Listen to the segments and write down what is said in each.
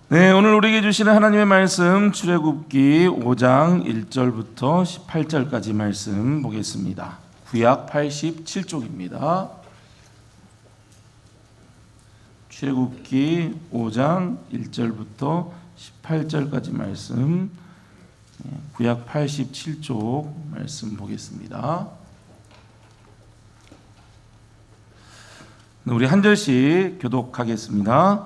네, 오늘 우리에게 주시는 하나님의 말씀 출애굽기 5장 1절부터 18절까지 말씀 보겠습니다. 구약 87쪽입니다. 출애굽기 5장 1절부터 18절까지 말씀, 구약 87쪽 말씀 보겠습니다. 우리 한 절씩 교독하겠습니다.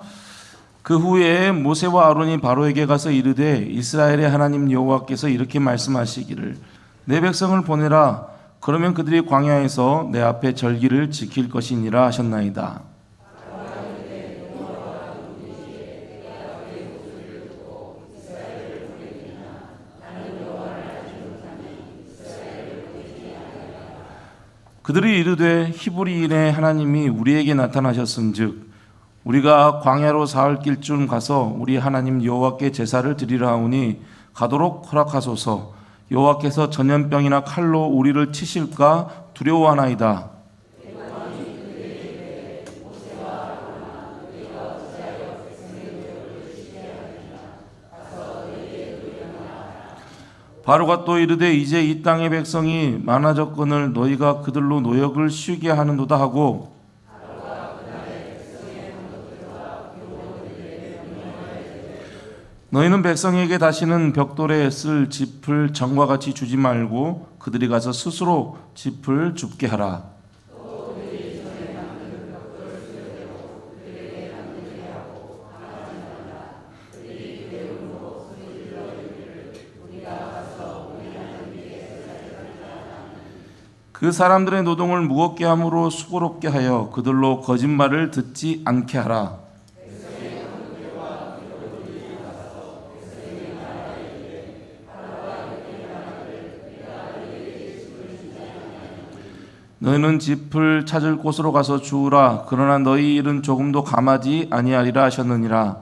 그 후에 모세와 아론이 바로에게 가서 이르되 이스라엘의 하나님 여호와께서 이렇게 말씀하시기를 내 백성을 보내라. 그러면 그들이 광야에서 내 앞에 절기를 지킬 것이니라 하셨나이다. 그들이 이르되 히브리인의 하나님이 우리에게 나타나셨은즉 우리가 광야로 사흘 길쯤 가서 우리 하나님 여호와께 제사를 드리라 하오니 가도록 허락하소서. 여호와께서 전염병이나 칼로 우리를 치실까 두려워하나이다. 바로가 또 이르되 이제 이 땅의 백성이 많아졌거늘 너희가 그들로 노역을 쉬게 하는도다 하고 너희는 백성에게 다시는 벽돌에 쓸 짚을 전과 같이 주지 말고 그들이 가서 스스로 짚을 줍게 하라. 그 사람들의 노동을 무겁게 함으로 수고롭게 하여 그들로 거짓말을 듣지 않게 하라. 너희는 짚을 찾을 곳으로 가서 주우라. 그러나 너희 일은 조금도 감하지 아니하리라 하셨느니라.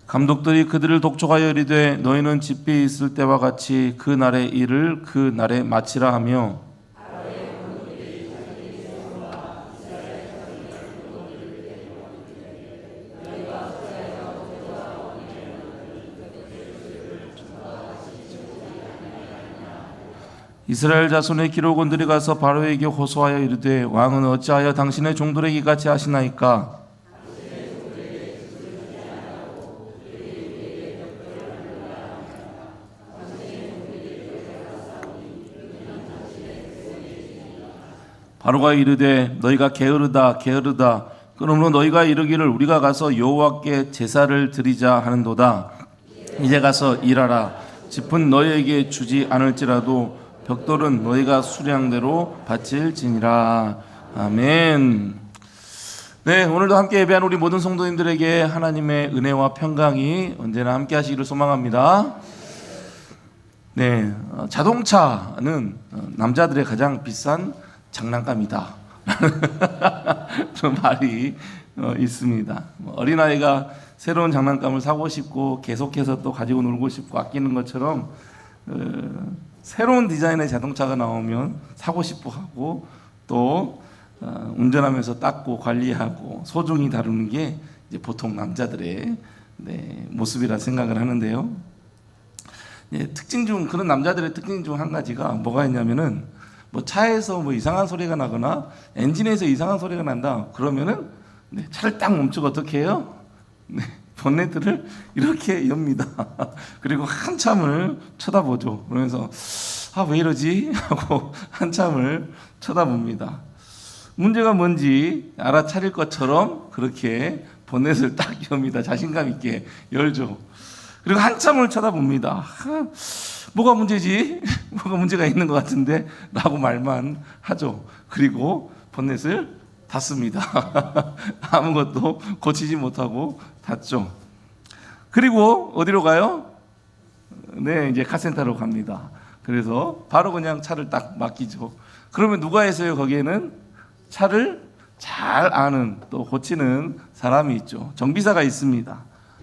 감독들이 그들을 독촉하여 이르되 너희는 집에 있을 때와 같이 그 날의 일을 그 날에 마치라 하며 이스라엘 자손의 기록원들이 가서 바로에게 호소하여 이르되 왕은 어찌하여 당신의 종들에게 같이 하시나이까? 바로가 이르되 너희가 게으르다 게으르다. 그러므로 너희가 이르기를 우리가 가서 여호와께 제사를 드리자 하는도다. 이제 가서 일하라. 짚은 너희에게 주지 않을지라도 벽돌은 너희가 수량대로 바칠지니라. 아멘. 네, 오늘도 함께 예배한 우리 모든 성도님들에게 하나님의 은혜와 평강이 언제나 함께 하시기를 소망합니다. 네, 자동차는 남자들의 가장 비싼 장난감이다 그런 말이 있습니다. 어린아이가 새로운 장난감을 사고 싶고 계속해서 또 가지고 놀고 싶고 아끼는 것처럼 새로운 디자인의 자동차가 나오면 사고 싶어 하고 또 운전하면서 닦고 관리하고 소중히 다루는 게 이제 보통 남자들의 모습이라 생각을 하는데요. 특징 중 그런 남자들의 특징 중 한 가지가 뭐가 있냐면은 차에서 이상한 소리가 나거나 엔진에서 이상한 소리가 난다 그러면은 차를 딱 멈추고 어떻게 해요? 본네트를 이렇게 엽니다. 그리고 한참을 쳐다보죠. 그러면서 왜 이러지? 하고 한참을 쳐다봅니다. 문제가 뭔지 알아차릴 것처럼 그렇게 본넷을 딱 엽니다. 자신감 있게 열죠. 그리고 한참을 쳐다봅니다. 뭐가 문제지? 뭐가 문제가 있는 것 같은데? 라고 말만 하죠. 그리고 본넷을 닫습니다. 아무것도 고치지 못하고 닫죠. 그리고 어디로 가요? 이제 카센터로 갑니다. 그래서 바로 그냥 차를 딱 맡기죠. 그러면 누가 있어요? 거기에는 차를 잘 아는 또 고치는 사람이 있죠. 정비사가 있습니다.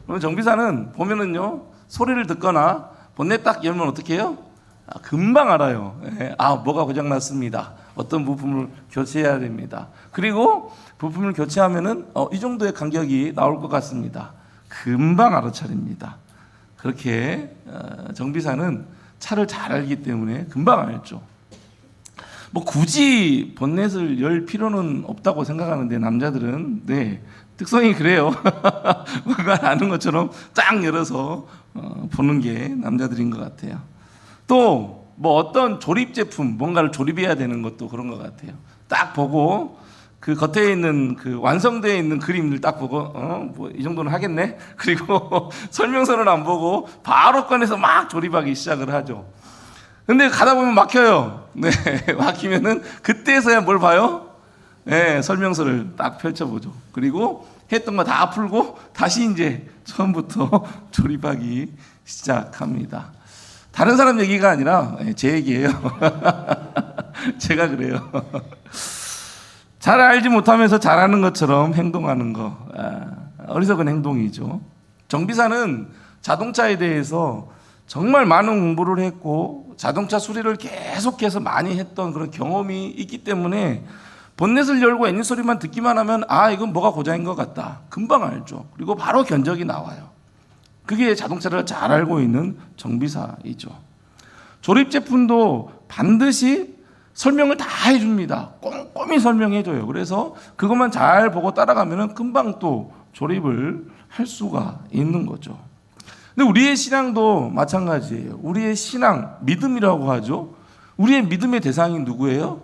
그러면 정비사는 보면은요 소리를 듣거나 본넷 딱 열면 어떻게 해요? 금방 알아요. 뭐가 고장났습니다. 어떤 부품을 교체해야 됩니다. 그리고 부품을 교체하면은 이 정도의 간격이 나올 것 같습니다. 금방 알아차립니다. 그렇게 정비사는 차를 잘 알기 때문에 금방 알죠. 뭐 굳이 본넷을 열 필요는 없다고 생각하는데 남자들은 특성이 그래요. 뭔가 아는 것처럼 쫙 열어서 보는 게 남자들인 것 같아요. 또 뭐 어떤 조립 제품 뭔가를 조립해야 되는 것도 그런 것 같아요. 딱 보고 그 겉에 있는 그 완성되어 있는 그림을 딱 보고 뭐 이 정도는 하겠네. 그리고 설명서는 안 보고 바로 꺼내서 막 조립하기 시작을 하죠. 근데 가다 보면 막혀요. 막히면은 그때서야 뭘 봐요? 설명서를 딱 펼쳐보죠. 그리고 했던 거 다 풀고 다시 이제 처음부터 조립하기 시작합니다. 다른 사람 얘기가 아니라 제 얘기예요. 제가 그래요. 잘 알지 못하면서 잘하는 것처럼 행동하는 거, 어리석은 행동이죠. 정비사는 자동차에 대해서 정말 많은 공부를 했고 자동차 수리를 계속해서 많이 했던 그런 경험이 있기 때문에 본넷을 열고 엔진 소리만 듣기만 하면 이건 뭐가 고장인 것 같다. 금방 알죠. 그리고 바로 견적이 나와요. 그게 자동차를 잘 알고 있는 정비사이죠. 조립 제품도 반드시 설명을 다 해줍니다. 꼼꼼히 설명해줘요. 그래서 그것만 잘 보고 따라가면 금방 또 조립을 할 수가 있는 거죠. 근데 우리의 신앙도 마찬가지예요. 우리의 신앙, 믿음이라고 하죠. 우리의 믿음의 대상이 누구예요?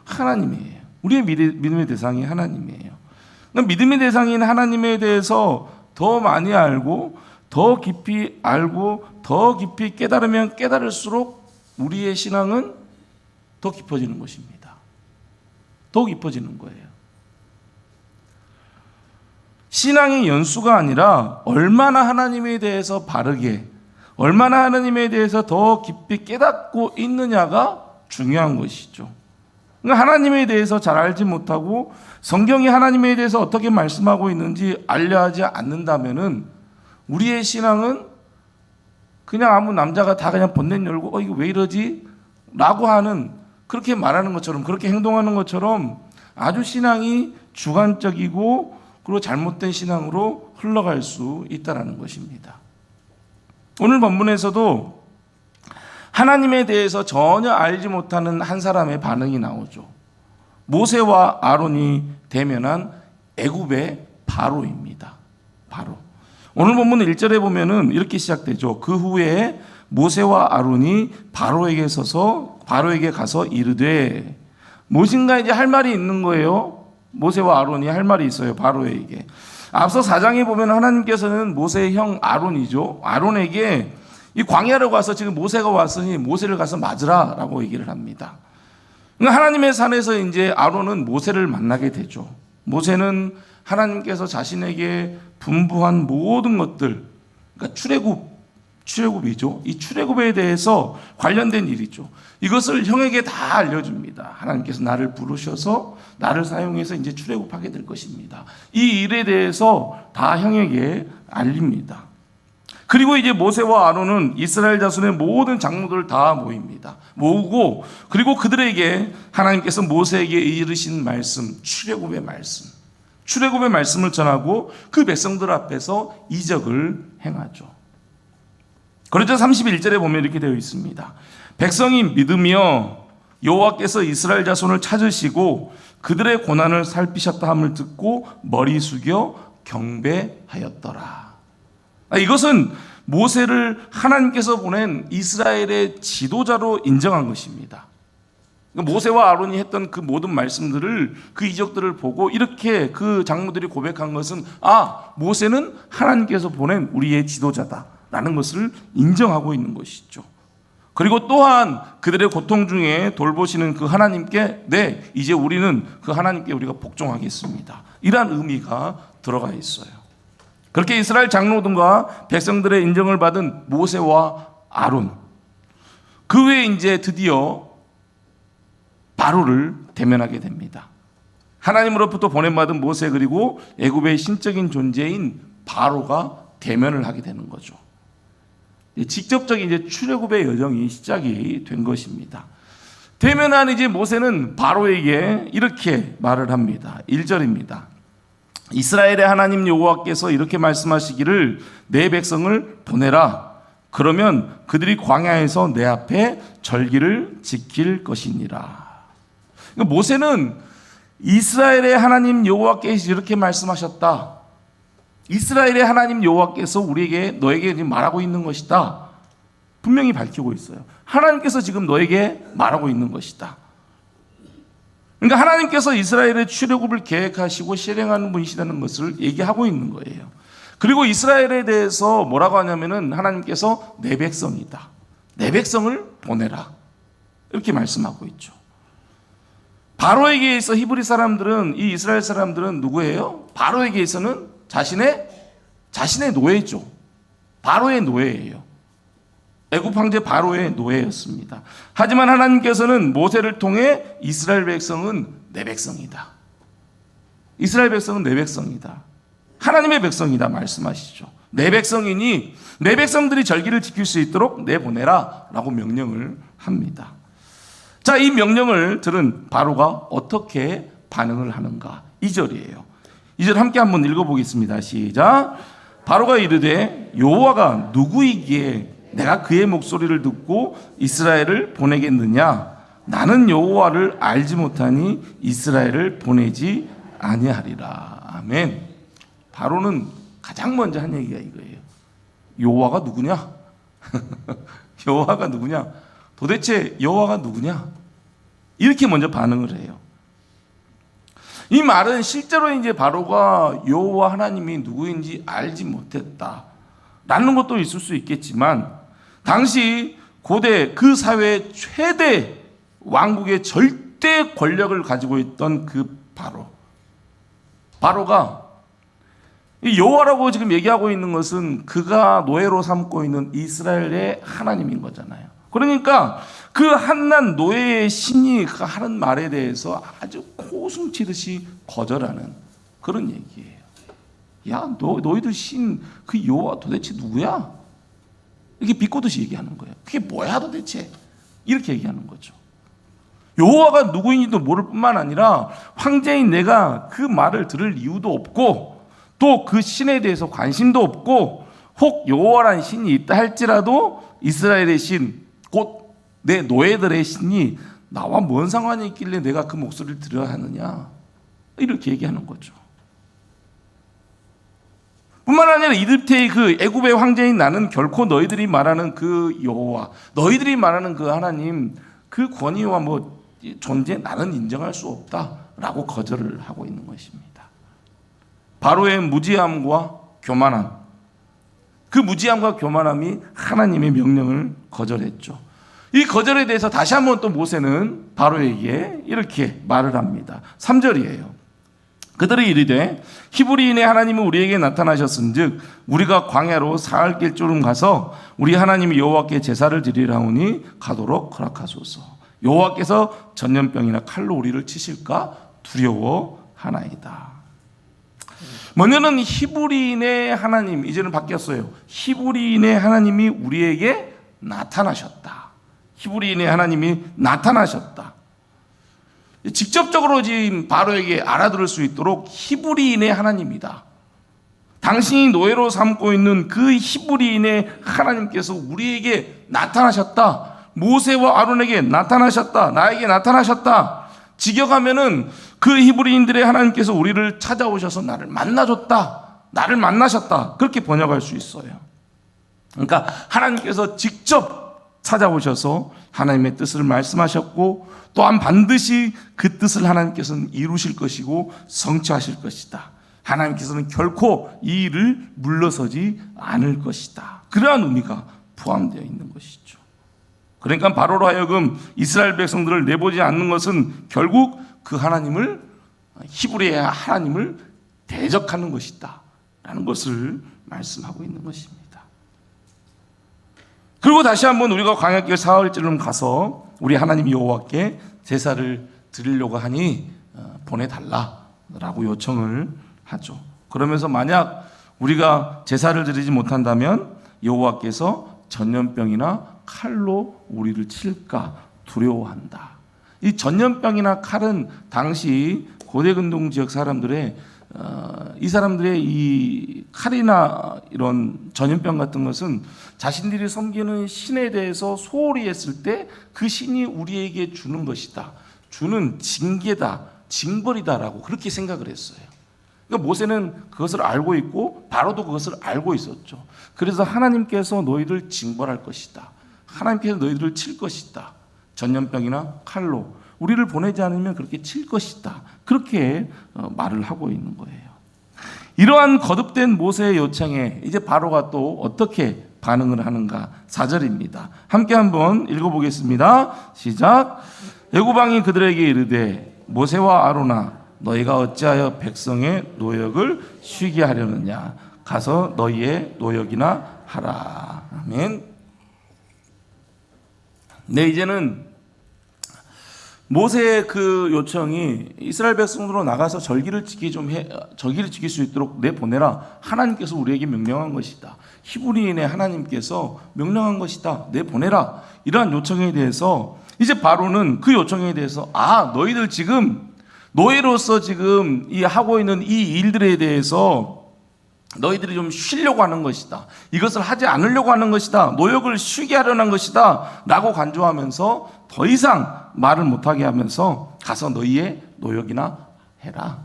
하나님이에요. 우리의 믿음의 대상이 하나님이에요. 그러니까 믿음의 대상인 하나님에 대해서 더 많이 알고 더 깊이 알고 더 깊이 깨달으면 깨달을수록 우리의 신앙은 더 깊어지는 것입니다. 더 깊어지는 거예요. 신앙의 연수가 아니라 얼마나 하나님에 대해서 바르게, 얼마나 하나님에 대해서 더 깊이 깨닫고 있느냐가 중요한 것이죠. 그러니까 하나님에 대해서 잘 알지 못하고 성경이 하나님에 대해서 어떻게 말씀하고 있는지 알려하지 않는다면은 우리의 신앙은 그냥 아무 남자가 다 그냥 본넷 열고 이거 왜 이러지? 라고 하는, 그렇게 말하는 것처럼, 그렇게 행동하는 것처럼 아주 신앙이 주관적이고 그리고 잘못된 신앙으로 흘러갈 수 있다는 것입니다. 오늘 본문에서도 하나님에 대해서 전혀 알지 못하는 한 사람의 반응이 나오죠. 모세와 아론이 대면한 애굽의 바로입니다. 바로. 오늘 본문 1절에 보면은 이렇게 시작되죠. 그 후에 모세와 아론이 바로에게 가서 이르되, 무엇인가 이제 할 말이 있는 거예요. 모세와 아론이 할 말이 있어요. 바로에게. 앞서 4장에 보면 하나님께서는 모세의 형 아론이죠. 아론에게 이 광야로 가서 지금 모세가 왔으니 모세를 가서 맞으라 라고 얘기를 합니다. 그러니까 하나님의 산에서 이제 아론은 모세를 만나게 되죠. 모세는 하나님께서 자신에게 분부한 모든 것들, 그러니까 출애굽이죠. 이 출애굽에 대해서 관련된 일이죠. 이것을 형에게 다 알려줍니다. 하나님께서 나를 부르셔서 나를 사용해서 이제 출애굽하게 될 것입니다. 이 일에 대해서 다 형에게 알립니다. 그리고 이제 모세와 아론은 이스라엘 자손의 모든 장로들을 다 모으고 그리고 그들에게 하나님께서 모세에게 이르신 말씀, 출애굽의 말씀을 전하고 그 백성들 앞에서 이적을 행하죠. 그러자 31절에 보면 이렇게 되어 있습니다. 백성이 믿으며 여호와께서 이스라엘 자손을 찾으시고 그들의 고난을 살피셨다 함을 듣고 머리 숙여 경배하였더라. 이것은 모세를 하나님께서 보낸 이스라엘의 지도자로 인정한 것입니다. 모세와 아론이 했던 그 모든 말씀들을, 그 이적들을 보고 이렇게 그 장로들이 고백한 것은 모세는 하나님께서 보낸 우리의 지도자다라는 것을 인정하고 있는 것이죠. 그리고 또한 그들의 고통 중에 돌보시는 그 하나님께 이제 우리는 그 하나님께 우리가 복종하겠습니다. 이러한 의미가 들어가 있어요. 그렇게 이스라엘 장로들과 백성들의 인정을 받은 모세와 아론, 그 외에 이제 드디어 바로를 대면하게 됩니다. 하나님으로부터 보냄받은 모세 그리고 애굽의 신적인 존재인 바로가 대면을 하게 되는 거죠. 직접적인 이제 출애굽의 여정이 시작이 된 것입니다. 대면한 이제 모세는 바로에게 이렇게 말을 합니다. 1절입니다. 이스라엘의 하나님 여호와께서 이렇게 말씀하시기를 내 백성을 보내라. 그러면 그들이 광야에서 내 앞에 절기를 지킬 것이니라. 그러니까 모세는 이스라엘의 하나님 여호와께서 이렇게 말씀하셨다. 이스라엘의 하나님 여호와께서 우리에게 너에게 말하고 있는 것이다. 분명히 밝히고 있어요. 하나님께서 지금 너에게 말하고 있는 것이다. 그러니까 하나님께서 이스라엘의 출애굽을 계획하시고 실행하는 분이시라는 것을 얘기하고 있는 거예요. 그리고 이스라엘에 대해서 뭐라고 하냐면은 하나님께서 내 백성이다. 내 백성을 보내라. 이렇게 말씀하고 있죠. 바로에게 의해서 히브리 사람들은, 이 이스라엘 사람들은 누구예요? 바로에게 의해서는 자신의 노예죠. 바로의 노예예요. 애굽 황제 바로의 노예였습니다. 하지만 하나님께서는 모세를 통해 이스라엘 백성은 내 백성이다. 이스라엘 백성은 내 백성이다. 하나님의 백성이다 말씀하시죠. 내 백성이니 내 백성들이 절기를 지킬 수 있도록 내보내라 라고 명령을 합니다. 자, 이 명령을 들은 바로가 어떻게 반응을 하는가? 2절이에요. 2절 함께 한번 읽어보겠습니다. 시작. 바로가 이르되 여호와가 누구이기에 내가 그의 목소리를 듣고 이스라엘을 보내겠느냐? 나는 여호와를 알지 못하니 이스라엘을 보내지 아니하리라. 아멘. 바로는 가장 먼저 한 얘기가 이거예요. 여호와가 누구냐? 여호와가 누구냐? 도대체 여호와가 누구냐? 이렇게 먼저 반응을 해요. 이 말은 실제로 이제 바로가 여호와 하나님이 누구인지 알지 못했다라는 것도 있을 수 있겠지만, 당시 고대 그 사회의 최대 왕국의 절대 권력을 가지고 있던 그 바로가 이 여호와라고 지금 얘기하고 있는 것은 그가 노예로 삼고 있는 이스라엘의 하나님인 거잖아요. 그러니까 그 한낱 노예의 신이 그 하는 말에 대해서 아주 코숨치듯이 거절하는 그런 얘기예요. 야, 너희들 신 그 여호와 도대체 누구야? 이렇게 비꼬듯이 얘기하는 거예요. 그게 뭐야 도대체? 이렇게 얘기하는 거죠. 여호와가 누구인지도 모를 뿐만 아니라 황제인 내가 그 말을 들을 이유도 없고 또 그 신에 대해서 관심도 없고, 혹 여호와라는 신이 있다 할지라도 이스라엘의 신, 곧 내 노예들의 신이 나와 뭔 상관이 있길래 내가 그 목소리를 들어야 하느냐, 이렇게 얘기하는 거죠. 뿐만 아니라 이집트의 그 애굽의 황제인 나는 결코 너희들이 말하는 그 여호와, 너희들이 말하는 그 하나님, 그 권위와 뭐 존재 나는 인정할 수 없다라고 거절을 하고 있는 것입니다. 바로의 무지함과 교만함, 그 무지함과 교만함이 하나님의 명령을 거절했죠. 이 거절에 대해서 다시 한번 또 모세는 바로에게 이렇게 말을 합니다. 3절이에요. 그들이 이르되 히브리인의 하나님은 우리에게 나타나셨은즉 우리가 광야로 사흘 길쯤 가서 우리 하나님 여호와께 제사를 드리라 하오니 가도록 허락하소서. 여호와께서 전염병이나 칼로 우리를 치실까 두려워하나이다. 먼저는 히브리인의 하나님, 이제는 바뀌었어요. 히브리인의 하나님이 우리에게 나타나셨다. 히브리인의 하나님이 나타나셨다. 직접적으로 지금 바로에게 알아들을 수 있도록 히브리인의 하나님이다. 당신이 노예로 삼고 있는 그 히브리인의 하나님께서 우리에게 나타나셨다. 모세와 아론에게 나타나셨다. 나에게 나타나셨다. 직역하면은 그 히브리인들의 하나님께서 우리를 찾아오셔서 나를 만나줬다. 나를 만나셨다. 그렇게 번역할 수 있어요. 그러니까 하나님께서 직접 찾아오셔서 하나님의 뜻을 말씀하셨고, 또한 반드시 그 뜻을 하나님께서는 이루실 것이고 성취하실 것이다. 하나님께서는 결코 이 일을 물러서지 않을 것이다. 그러한 의미가 포함되어 있는 것이죠. 그러니까 바로로 하여금 이스라엘 백성들을 내보지 않는 것은 결국 그 하나님을, 히브리의 하나님을 대적하는 것이다 라는 것을 말씀하고 있는 것입니다. 그리고 다시 한번 우리가 광야길 사흘쯤 가서 우리 하나님 여호와께 제사를 드리려고 하니 보내달라라고 요청을 하죠. 그러면서 만약 우리가 제사를 드리지 못한다면 여호와께서 전염병이나 칼로 우리를 칠까 두려워한다. 이 전염병이나 칼은 당시 고대 근동 지역 사람들의 이 사람들의 이 칼이나 이런 전염병 같은 것은 자신들이 섬기는 신에 대해서 소홀히 했을 때 그 신이 우리에게 주는 것이다. 주는 징계다, 징벌이다라고 그렇게 생각을 했어요. 그러니까 모세는 그것을 알고 있고 바로도 그것을 알고 있었죠. 그래서 하나님께서 너희를 징벌할 것이다. 하나님께서 너희들을 칠 것이다. 전염병이나 칼로 우리를 보내지 않으면 그렇게 칠 것이다. 그렇게 말을 하고 있는 거예요. 이러한 거듭된 모세의 요청에 이제 바로가 또 어떻게 반응을 하는가? 4절입니다. 함께 한번 읽어보겠습니다. 시작. 애굽왕이 그들에게 이르되 모세와 아론아 너희가 어찌하여 백성의 노역을 쉬게 하려느냐? 가서 너희의 노역이나 하라. 아멘. 네, 이제는 모세의 그 요청이 이스라엘 백성으로 나가서 절기를 지킬 수 있도록 내보내라. 하나님께서 우리에게 명령한 것이다. 히브리인의 하나님께서 명령한 것이다. 내보내라. 이러한 요청에 대해서 이제 바로는 그 요청에 대해서 너희들 지금 노예로서 지금 이 하고 있는 이 일들에 대해서 너희들이 좀 쉬려고 하는 것이다. 이것을 하지 않으려고 하는 것이다. 노역을 쉬게 하려는 것이다. 라고 간주하면서 더 이상 말을 못하게 하면서 가서 너희의 노역이나 해라.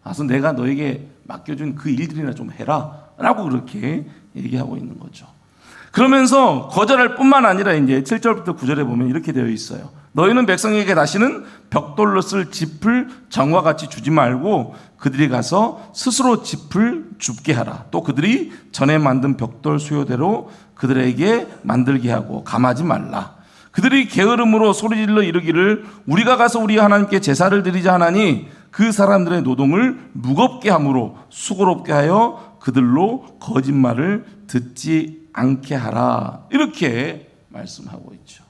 가서 내가 너에게 맡겨준 그 일들이나 좀 해라. 라고 그렇게 얘기하고 있는 거죠. 그러면서 거절할 뿐만 아니라 이제 7절부터 9절에 보면 이렇게 되어 있어요. 너희는 백성에게 다시는 벽돌로 쓸 짚을 정과 같이 주지 말고 그들이 가서 스스로 짚을 줍게 하라. 또 그들이 전에 만든 벽돌 수요대로 그들에게 만들게 하고 감하지 말라. 그들이 게으름으로 소리질러 이르기를 우리가 가서 우리 하나님께 제사를 드리자 하나니 그 사람들의 노동을 무겁게 함으로 수고롭게 하여 그들로 거짓말을 듣지 않게 하라. 이렇게 말씀하고 있죠.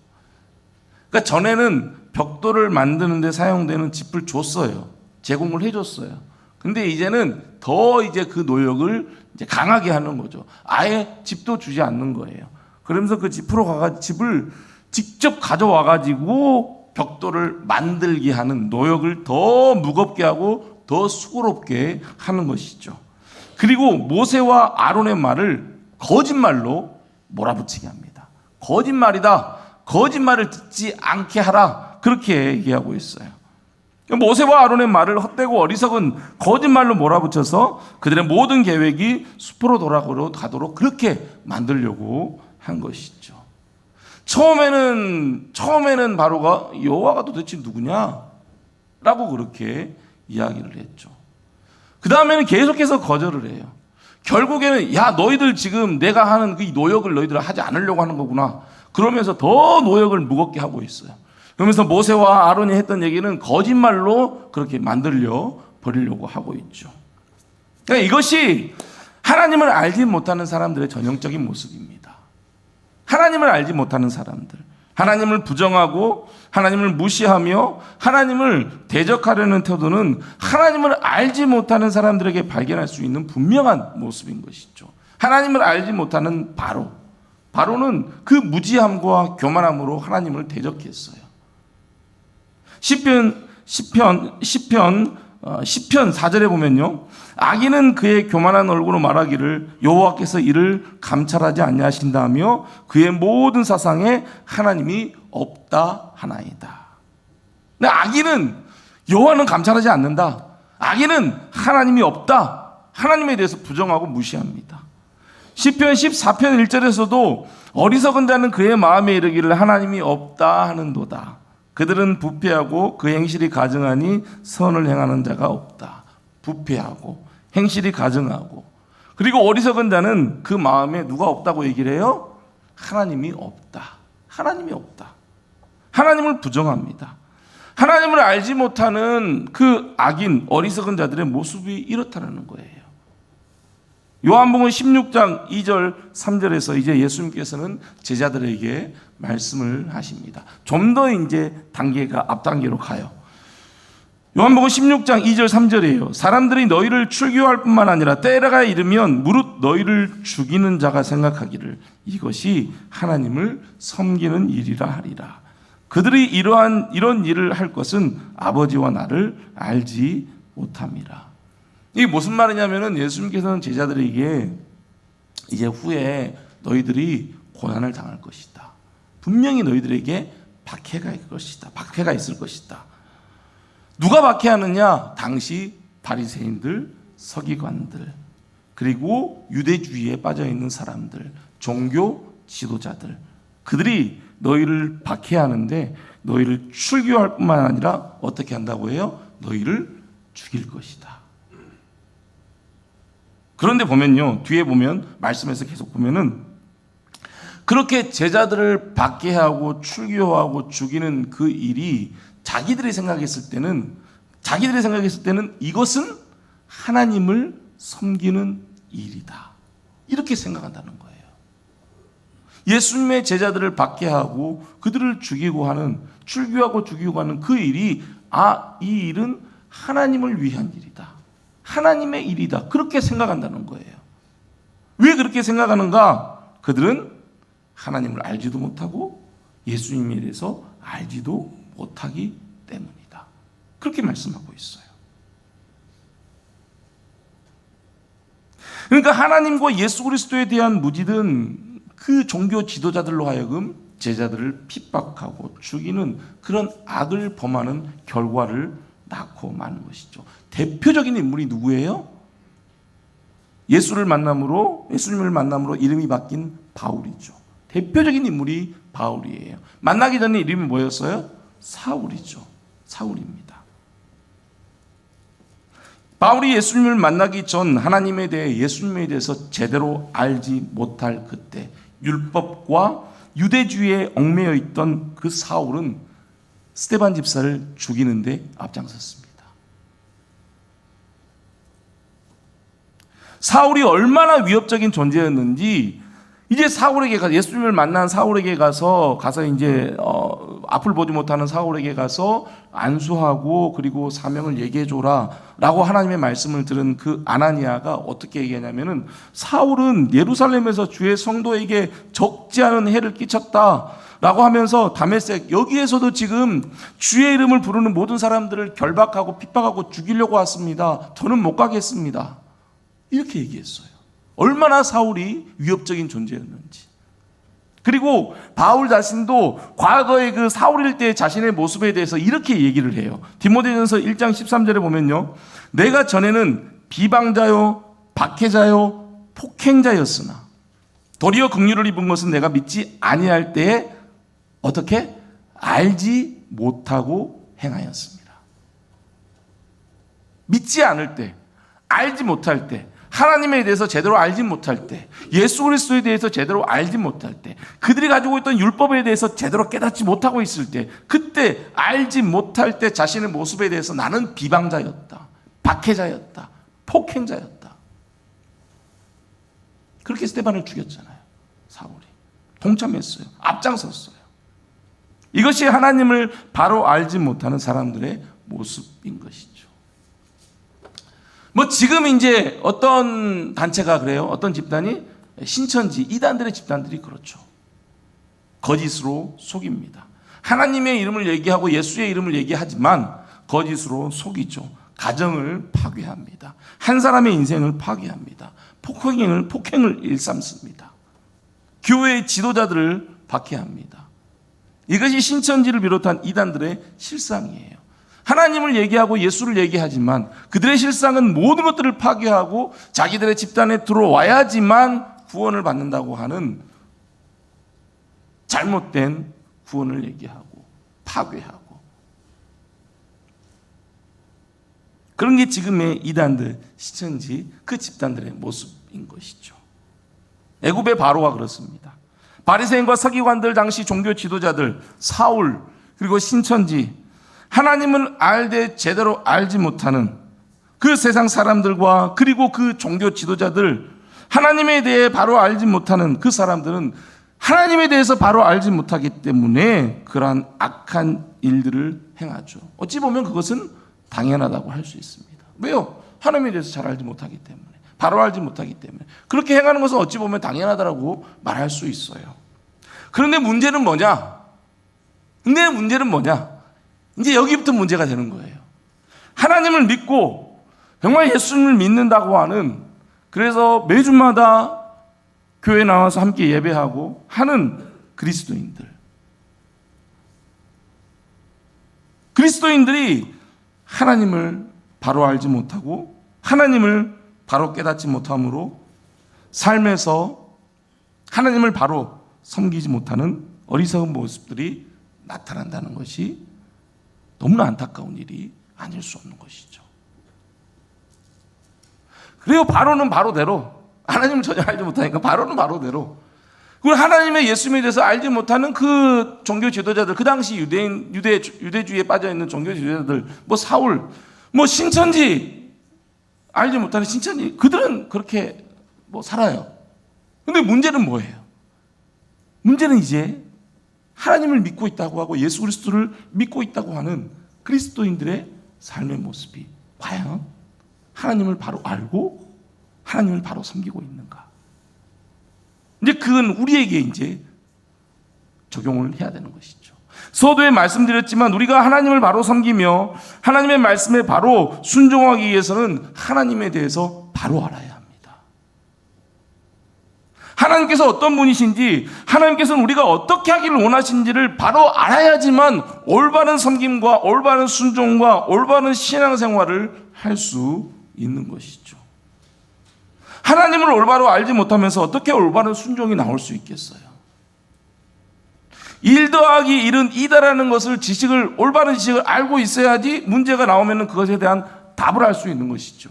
그러니까 전에는 벽돌을 만드는 데 사용되는 짚을 줬어요. 제공을 해줬어요. 근데 이제는 더 이제 그 노역을 이제 강하게 하는 거죠. 아예 짚도 주지 않는 거예요. 그러면서 그 짚으로 가가지고 짚을 직접 가져와가지고 벽돌을 만들게 하는 노역을 더 무겁게 하고 더 수고롭게 하는 것이죠. 그리고 모세와 아론의 말을 거짓말로 몰아붙이게 합니다. 거짓말이다. 거짓말을 듣지 않게 하라. 그렇게 얘기하고 있어요. 모세와 아론의 말을 헛되고 어리석은 거짓말로 몰아붙여서 그들의 모든 계획이 숲으로 돌아가도록 그렇게 만들려고 한 것이죠. 처음에는 바로가 여호와가 도대체 누구냐? 라고 그렇게 이야기를 했죠. 그 다음에는 계속해서 거절을 해요. 결국에는 너희들 지금 내가 하는 그 노역을 너희들 하지 않으려고 하는 거구나. 그러면서 더 노역을 무겁게 하고 있어요. 그러면서 모세와 아론이 했던 얘기는 거짓말로 그렇게 만들려 버리려고 하고 있죠. 그러니까 이것이 하나님을 알지 못하는 사람들의 전형적인 모습입니다. 하나님을 알지 못하는 사람들, 하나님을 부정하고 하나님을 무시하며 하나님을 대적하려는 태도는 하나님을 알지 못하는 사람들에게 발견할 수 있는 분명한 모습인 것이죠. 하나님을 알지 못하는 바로는 그 무지함과 교만함으로 하나님을 대적했어요. 시편 4절에 보면요, 악인은 그의 교만한 얼굴로 말하기를 여호와께서 이를 감찰하지 아니하신다며 그의 모든 사상에 하나님이 없다 하나이다. 근데 악인은 여호와는 감찰하지 않는다. 악인은 하나님이 없다. 하나님에 대해서 부정하고 무시합니다. 시편 14편 1절에서도 어리석은 자는 그의 마음에 이르기를 하나님이 없다 하는도다. 그들은 부패하고 그 행실이 가증하니 선을 행하는 자가 없다. 부패하고 행실이 가증하고, 그리고 어리석은 자는 그 마음에 누가 없다고 얘기를 해요? 하나님이 없다. 하나님이 없다. 하나님을 부정합니다. 하나님을 알지 못하는 그 악인 어리석은 자들의 모습이 이렇다는 거예요. 요한복음 16장 2절 3절에서 이제 예수님께서는 제자들에게 말씀을 하십니다. 좀 더 이제 단계가 앞 단계로 가요. 요한복음 16장 2절 3절이에요. 사람들이 너희를 출교할 뿐만 아니라 때가 이르면 무릇 너희를 죽이는 자가 생각하기를 이것이 하나님을 섬기는 일이라 하리라. 그들이 이런 일을 할 것은 아버지와 나를 알지 못함이라. 이게 무슨 말이냐면은 예수님께서는 제자들에게 이제 후에 너희들이 고난을 당할 것이다. 분명히 너희들에게 박해가 있을 것이다. 누가 박해하느냐? 당시 바리새인들, 서기관들, 그리고 유대주의에 빠져있는 사람들, 종교 지도자들, 그들이 너희를 박해하는데 너희를 출교할 뿐만 아니라 어떻게 한다고 해요? 너희를 죽일 것이다. 그런데 보면요, 뒤에 보면 말씀에서 계속 보면은 그렇게 제자들을 박해하고 출교하고 죽이는 그 일이 자기들이 생각했을 때는 이것은 하나님을 섬기는 일이다. 이렇게 생각한다는 거예요. 예수님의 제자들을 박해하고 그들을 죽이고 하는, 출교하고 죽이고 하는 그 일이 이 일은 하나님을 위한 일이다. 하나님의 일이다. 그렇게 생각한다는 거예요. 왜 그렇게 생각하는가? 그들은 하나님을 알지도 못하고 예수님에 대해서 알지도 못하기 때문이다. 그렇게 말씀하고 있어요. 그러니까 하나님과 예수 그리스도에 대한 무지는 그 종교 지도자들로 하여금 제자들을 핍박하고 죽이는 그런 악을 범하는 결과를 낳고 마는 것이죠. 대표적인 인물이 누구예요? 예수님을 만남으로 이름이 바뀐 바울이죠. 대표적인 인물이 바울이에요. 만나기 전에 이름이 뭐였어요? 사울이죠. 사울입니다. 바울이 예수님을 만나기 전 하나님에 대해, 예수님에 대해서 제대로 알지 못할 그때 율법과 유대주의에 얽매여 있던 그 사울은 스데반 집사를 죽이는데 앞장섰습니다. 사울이 얼마나 위협적인 존재였는지 이제 예수님을 만난 사울에게 가서 이제 앞을 보지 못하는 사울에게 가서 안수하고 그리고 사명을 얘기해줘라 라고 하나님의 말씀을 들은 그 아나니아가 어떻게 얘기하냐면은 사울은 예루살렘에서 주의 성도에게 적지 않은 해를 끼쳤다 라고 하면서 다메섹 여기에서도 지금 주의 이름을 부르는 모든 사람들을 결박하고 핍박하고 죽이려고 왔습니다. 저는 못 가겠습니다. 이렇게 얘기했어요. 얼마나 사울이 위협적인 존재였는지. 그리고 바울 자신도 과거의 그 사울일 때 자신의 모습에 대해서 이렇게 얘기를 해요. 디모데전서 1장 13절에 보면요, 내가 전에는 비방자요 박해자요 폭행자였으나 도리어 긍휼을 입은 것은 내가 믿지 아니할 때에 어떻게 알지 못하고 행하였습니다. 믿지 않을 때, 알지 못할 때, 하나님에 대해서 제대로 알지 못할 때, 예수 그리스도에 대해서 제대로 알지 못할 때, 그들이 가지고 있던 율법에 대해서 제대로 깨닫지 못하고 있을 때, 그때 알지 못할 때 자신의 모습에 대해서 나는 비방자였다, 박해자였다, 폭행자였다. 그렇게 스데반을 죽였잖아요. 사울이 동참했어요. 앞장섰어요. 이것이 하나님을 바로 알지 못하는 사람들의 모습인 것이죠. 지금 이제 어떤 단체가 그래요? 어떤 집단이? 신천지, 이단들의 집단들이 그렇죠. 거짓으로 속입니다. 하나님의 이름을 얘기하고 예수의 이름을 얘기하지만 거짓으로 속이죠. 가정을 파괴합니다. 한 사람의 인생을 파괴합니다. 폭행을 일삼습니다. 교회의 지도자들을 박해합니다. 이것이 신천지를 비롯한 이단들의 실상이에요. 하나님을 얘기하고 예수를 얘기하지만 그들의 실상은 모든 것들을 파괴하고 자기들의 집단에 들어와야지만 구원을 받는다고 하는 잘못된 구원을 얘기하고 파괴하고, 그런 게 지금의 이단들, 신천지 그 집단들의 모습인 것이죠. 애굽의 바로가 그렇습니다. 바리새인과 서기관들, 당시 종교 지도자들, 사울, 그리고 신천지, 하나님을 알되 제대로 알지 못하는 그 세상 사람들과 그리고 그 종교 지도자들, 하나님에 대해 바로 알지 못하는 그 사람들은 하나님에 대해서 바로 알지 못하기 때문에 그러한 악한 일들을 행하죠. 어찌 보면 그것은 당연하다고 할 수 있습니다. 왜요? 하나님에 대해서 잘 알지 못하기 때문에, 바로 알지 못하기 때문에. 그렇게 행하는 것은 어찌 보면 당연하다라고 말할 수 있어요. 그런데 문제는 뭐냐? 이제 여기부터 문제가 되는 거예요. 하나님을 믿고 정말 예수님을 믿는다고 하는, 그래서 매주마다 교회 나와서 함께 예배하고 하는 그리스도인들이 하나님을 바로 알지 못하고 하나님을 바로 깨닫지 못함으로 삶에서 하나님을 바로 섬기지 못하는 어리석은 모습들이 나타난다는 것이 너무나 안타까운 일이 아닐 수 없는 것이죠. 그리고 바로는 바로대로, 하나님을 전혀 알지 못하니까 바로는 바로대로, 그리고 하나님의 예수님에 대해서 알지 못하는 그 종교 지도자들, 그 당시 유대주의에 빠져있는 종교 지도자들, 사울, 신천지, 알지 못하는 신천지, 그들은 그렇게 살아요. 근데 문제는 뭐예요? 문제는 이제 하나님을 믿고 있다고 하고 예수 그리스도를 믿고 있다고 하는 그리스도인들의 삶의 모습이 과연 하나님을 바로 알고 하나님을 바로 섬기고 있는가? 이제 그건 우리에게 이제 적용을 해야 되는 것이죠. 서두에 말씀드렸지만 우리가 하나님을 바로 섬기며 하나님의 말씀에 바로 순종하기 위해서는 하나님에 대해서 바로 알아야 합니다. 하나님께서 어떤 분이신지, 하나님께서는 우리가 어떻게 하기를 원하신지를 바로 알아야지만 올바른 섬김과 올바른 순종과 올바른 신앙생활을 할 수 있는 것이죠. 하나님을 올바로 알지 못하면서 어떻게 올바른 순종이 나올 수 있겠어요? 1 더하기 1은 2다라는 것을 올바른 지식을 알고 있어야지 문제가 나오면 그것에 대한 답을 할 수 있는 것이죠.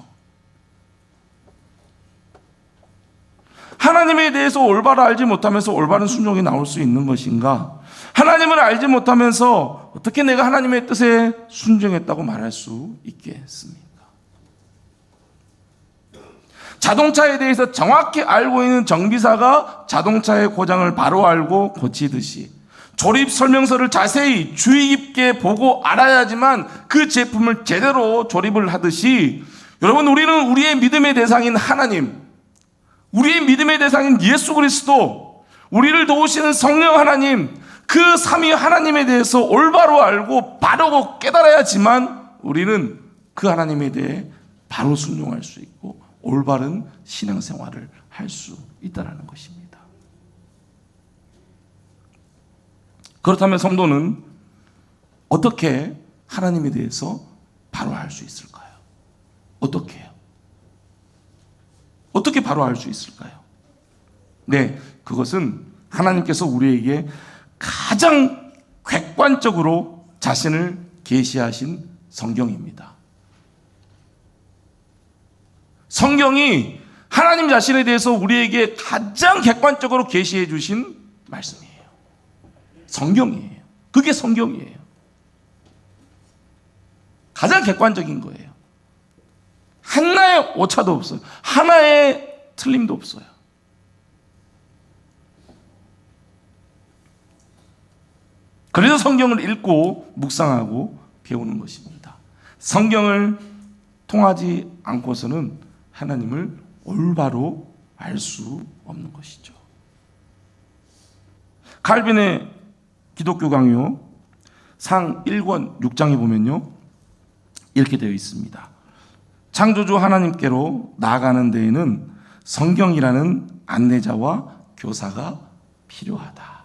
하나님에 대해서 올바로 알지 못하면서 올바른 순종이 나올 수 있는 것인가? 하나님을 알지 못하면서 어떻게 내가 하나님의 뜻에 순종했다고 말할 수 있겠습니까? 자동차에 대해서 정확히 알고 있는 정비사가 자동차의 고장을 바로 알고 고치듯이, 조립 설명서를 자세히 주의 깊게 보고 알아야지만 그 제품을 제대로 조립을 하듯이, 여러분, 우리는 우리의 믿음의 대상인 하나님, 우리의 믿음의 대상인 예수 그리스도, 우리를 도우시는 성령 하나님, 그 삼위 하나님에 대해서 올바로 알고 바로 깨달아야지만 우리는 그 하나님에 대해 바로 순종할 수 있고 올바른 신앙생활을 할 수 있다는 것입니다. 그렇다면 성도는 어떻게 하나님에 대해서 바로 알 수 있을까요? 어떻게 해요? 어떻게 바로 알 수 있을까요? 네, 그것은 하나님께서 우리에게 가장 객관적으로 자신을 계시하신 성경입니다. 성경이 하나님 자신에 대해서 우리에게 가장 객관적으로 계시해 주신 말씀이에요. 성경이에요. 그게 성경이에요. 가장 객관적인 거예요. 하나의 오차도 없어요. 하나의 틀림도 없어요. 그래서 성경을 읽고 묵상하고 배우는 것입니다. 성경을 통하지 않고서는 하나님을 올바로 알 수 없는 것이죠. 칼빈의 기독교 강요 상 1권 6장에 보면요, 이렇게 되어 있습니다. 창조주 하나님께로 나아가는 데에는 성경이라는 안내자와 교사가 필요하다.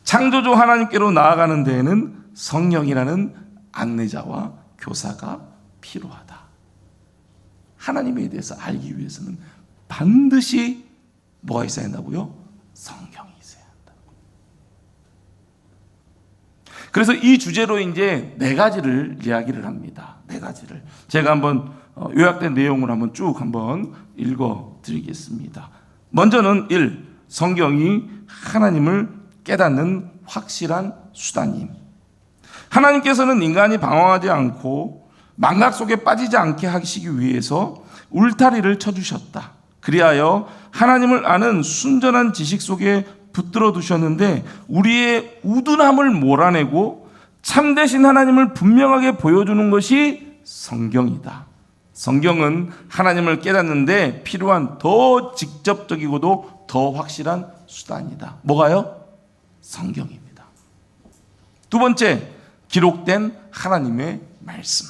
창조주 하나님께로 나아가는 데에는 성령이라는 안내자와 교사가 필요하다. 하나님에 대해서 알기 위해서는 반드시 뭐가 있어야 한다고요? 성경이 있어야 한다. 그래서 이 주제로 이제 4가지를 이야기를 합니다. 4가지를 제가 한번 요약된 내용을 쭉 읽어 드리겠습니다. 먼저는 1. 성경이 하나님을 깨닫는 확실한 수단임. 하나님께서는 인간이 방황하지 않고 망각 속에 빠지지 않게 하시기 위해서 울타리를 쳐주셨다. 그리하여 하나님을 아는 순전한 지식 속에 붙들어 두셨는데 우리의 우둔함을 몰아내고 참되신 하나님을 분명하게 보여주는 것이 성경이다. 성경은 하나님을 깨닫는데 필요한 더 직접적이고도 더 확실한 수단이다. 뭐가요? 성경입니다. 두 번째, 기록된 하나님의 말씀.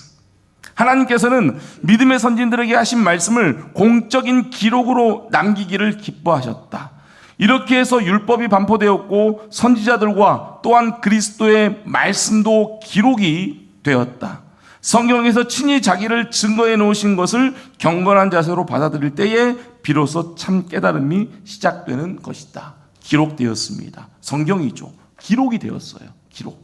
하나님께서는 믿음의 선진들에게 하신 말씀을 공적인 기록으로 남기기를 기뻐하셨다. 이렇게 해서 율법이 반포되었고 선지자들과 또한 그리스도의 말씀도 기록이 되었다. 성경에서 친히 자기를 증거해 놓으신 것을 경건한 자세로 받아들일 때에 비로소 참 깨달음이 시작되는 것이다. 기록되었습니다. 성경이죠. 기록이 되었어요. 기록.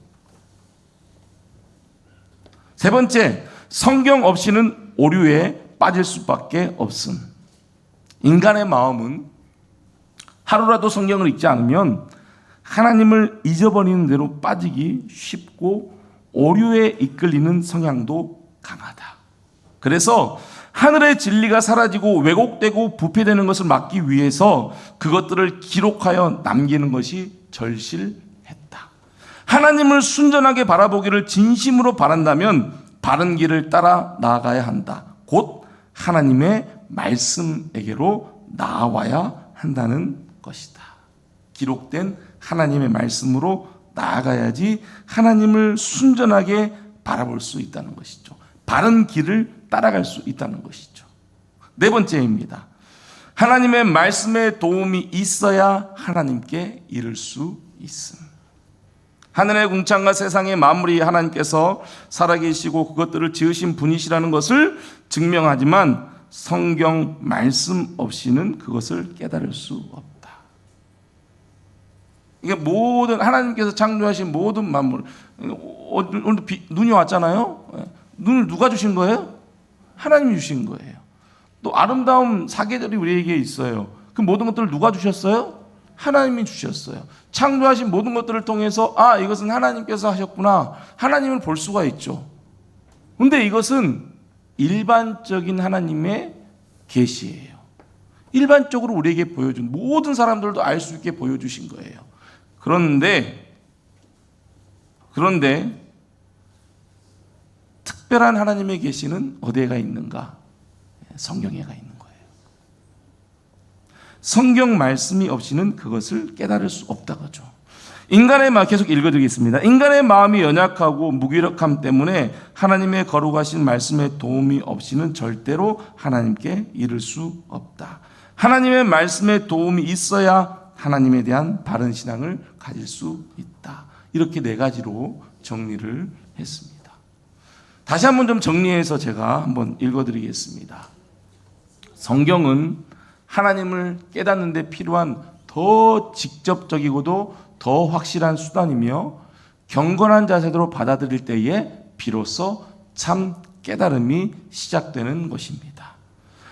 세 번째, 성경 없이는 오류에 빠질 수밖에 없음. 인간의 마음은 하루라도 성경을 읽지 않으면 하나님을 잊어버리는 대로 빠지기 쉽고 오류에 이끌리는 성향도 강하다. 그래서 하늘의 진리가 사라지고 왜곡되고 부패되는 것을 막기 위해서 그것들을 기록하여 남기는 것이 절실했다. 하나님을 순전하게 바라보기를 진심으로 바란다면 바른 길을 따라 나아가야 한다. 곧 하나님의 말씀에게로 나아와야 한다는 것이다. 기록된 하나님의 말씀으로 나아가야지 하나님을 순전하게 바라볼 수 있다는 것이죠. 바른 길을 따라갈 수 있다는 것이죠. 네 번째입니다. 하나님의 말씀에 도움이 있어야 하나님께 이를 수 있음. 하늘의 궁창과 세상의 만물이 하나님께서 살아계시고 그것들을 지으신 분이시라는 것을 증명하지만 성경 말씀 없이는 그것을 깨달을 수 없다. 이게 모든 하나님께서 창조하신 모든 만물, 오늘 눈이 왔잖아요. 눈을 누가 주신 거예요? 하나님이 주신 거예요. 또 아름다운 사계절이 우리에게 있어요. 그 모든 것들을 누가 주셨어요? 하나님이 주셨어요. 창조하신 모든 것들을 통해서 이것은 하나님께서 하셨구나. 하나님을 볼 수가 있죠. 그런데 이것은 일반적인 하나님의 계시예요. 일반적으로 우리에게 보여준, 모든 사람들도 알 수 있게 보여주신 거예요. 그런데 특별한 하나님의 계시는 어디에가 있는가? 성경에가 있는 거예요. 성경 말씀이 없이는 그것을 깨달을 수 없다고죠. 인간의 마음, 계속 읽어드리겠습니다. 인간의 마음이 연약하고 무기력함 때문에 하나님의 거룩하신 말씀의 도움이 없이는 절대로 하나님께 이를 수 없다. 하나님의 말씀의 도움이 있어야 하나님에 대한 바른 신앙을 가질 수 있다. 이렇게 네 가지로 정리를 했습니다. 다시 한번 좀 정리해서 제가 한번 읽어드리겠습니다. 성경은 하나님을 깨닫는 데 필요한 더 직접적이고도 더 확실한 수단이며 경건한 자세로 받아들일 때에 비로소 참 깨달음이 시작되는 것입니다.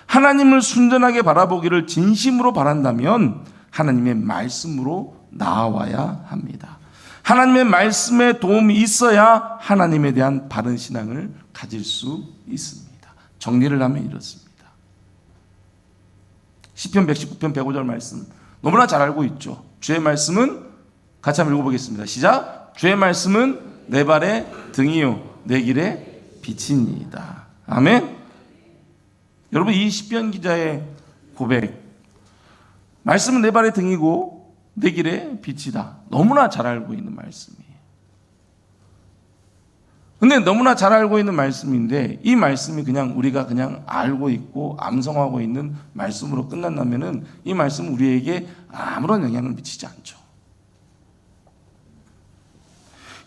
하나님을 순전하게 바라보기를 진심으로 바란다면 하나님의 말씀으로 나아와야 합니다. 하나님의 말씀에 도움이 있어야 하나님에 대한 바른 신앙을 가질 수 있습니다. 정리를 하면 이렇습니다. 시편 119편 105절 말씀 너무나 잘 알고 있죠. 주의 말씀은 같이 한번 읽어보겠습니다. 시작. 주의 말씀은 내 발의 등이요 내 길의 빛이니이다. 아멘. 여러분, 이 시편 기자의 고백, 말씀은 내 발의 등이고 내 길의 빛이다. 너무나 잘 알고 있는 말씀이에요. 근데 너무나 잘 알고 있는 말씀인데 이 말씀이 그냥 우리가 그냥 알고 있고 암송하고 있는 말씀으로 끝난다면은 이 말씀은 우리에게 아무런 영향을 미치지 않죠.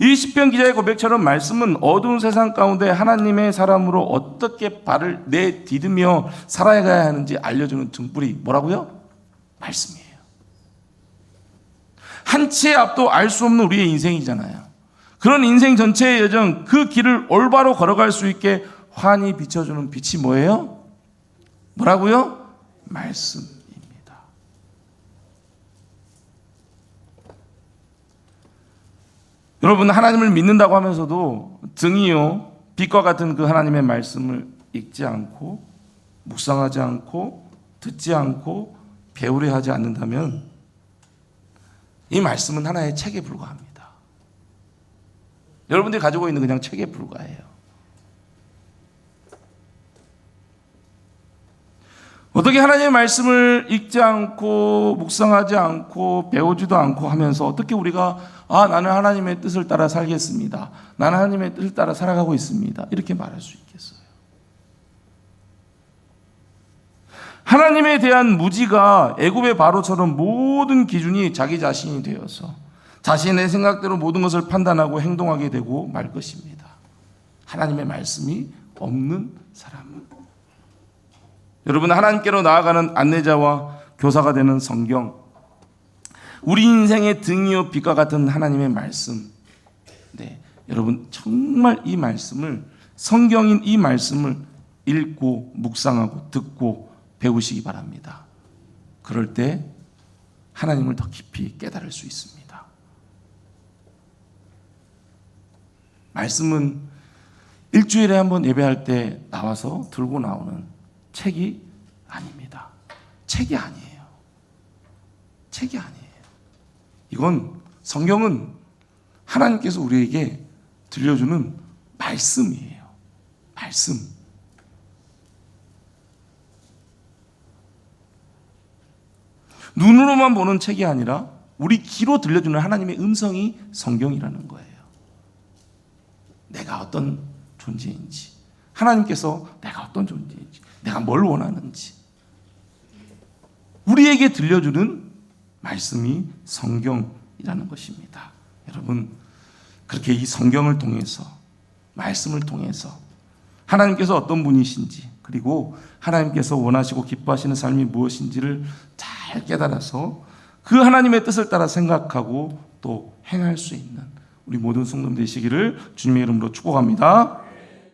이 시편 기자의 고백처럼 말씀은 어두운 세상 가운데 하나님의 사람으로 어떻게 발을 내디디며 살아가야 하는지 알려주는 등불이 뭐라고요? 말씀이에요. 한 치의 앞도 알 수 없는 우리의 인생이잖아요. 그런 인생 전체의 여정, 그 길을 올바로 걸어갈 수 있게 환히 비춰주는 빛이 뭐예요? 뭐라고요? 말씀입니다. 여러분, 하나님을 믿는다고 하면서도 등이요 빛과 같은 그 하나님의 말씀을 읽지 않고 묵상하지 않고 듣지 않고 배우려 하지 않는다면 이 말씀은 하나의 책에 불과합니다. 여러분들이 가지고 있는 그냥 책에 불과해요. 어떻게 하나님의 말씀을 읽지 않고 묵상하지 않고 배우지도 않고 하면서 어떻게 우리가 나는 하나님의 뜻을 따라 살겠습니다, 나는 하나님의 뜻을 따라 살아가고 있습니다, 이렇게 말할 수 있겠어요? 하나님에 대한 무지가 애굽의 바로처럼 모든 기준이 자기 자신이 되어서 자신의 생각대로 모든 것을 판단하고 행동하게 되고 말 것입니다. 하나님의 말씀이 없는 사람은, 여러분, 하나님께로 나아가는 안내자와 교사가 되는 성경, 우리 인생의 등이요 빛과 같은 하나님의 말씀, 여러분 정말 이 말씀을, 성경인 이 말씀을 읽고 묵상하고 듣고 배우시기 바랍니다. 그럴 때 하나님을 더 깊이 깨달을 수 있습니다. 말씀은 일주일에 한 번 예배할 때 나와서 들고 나오는 책이 아닙니다. 책이 아니에요. 책이 아니에요. 이건, 성경은 하나님께서 우리에게 들려주는 말씀이에요. 말씀. 눈으로만 보는 책이 아니라 우리 귀로 들려주는 하나님의 음성이 성경이라는 거예요. 내가 어떤 존재인지, 하나님께서 내가 어떤 존재인지, 내가 뭘 원하는지 우리에게 들려주는 말씀이 성경이라는 것입니다. 여러분, 그렇게 이 성경을 통해서, 말씀을 통해서 하나님께서 어떤 분이신지, 그리고 하나님께서 원하시고 기뻐하시는 삶이 무엇인지를 잘 깨달아서 그 하나님의 뜻을 따라 생각하고 또 행할 수 있는 우리 모든 성도들 되시기를 주님의 이름으로 축복합니다.